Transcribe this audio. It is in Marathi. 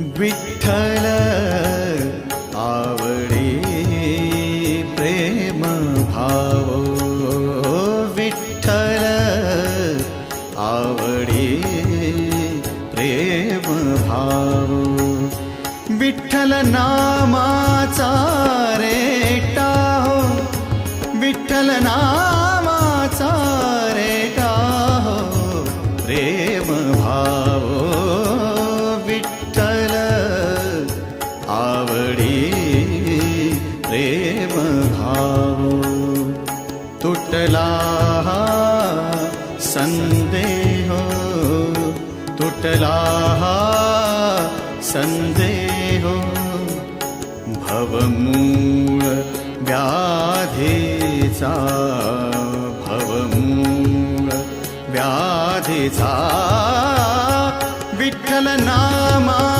विठ्ठल आवडी प्रेम भाव, विठ्ठल आवडी प्रेम भाव, विठ्ठल नामाचा रेटा हो, विठ्ठल नामाचा रेटा हो प्रेम भाव, विठ्ठल आवडी प्रेम भाव. तुटला संदेह, तुटला संदेह, भवमूळ व्याधीचा, भवमूळ व्याधीचा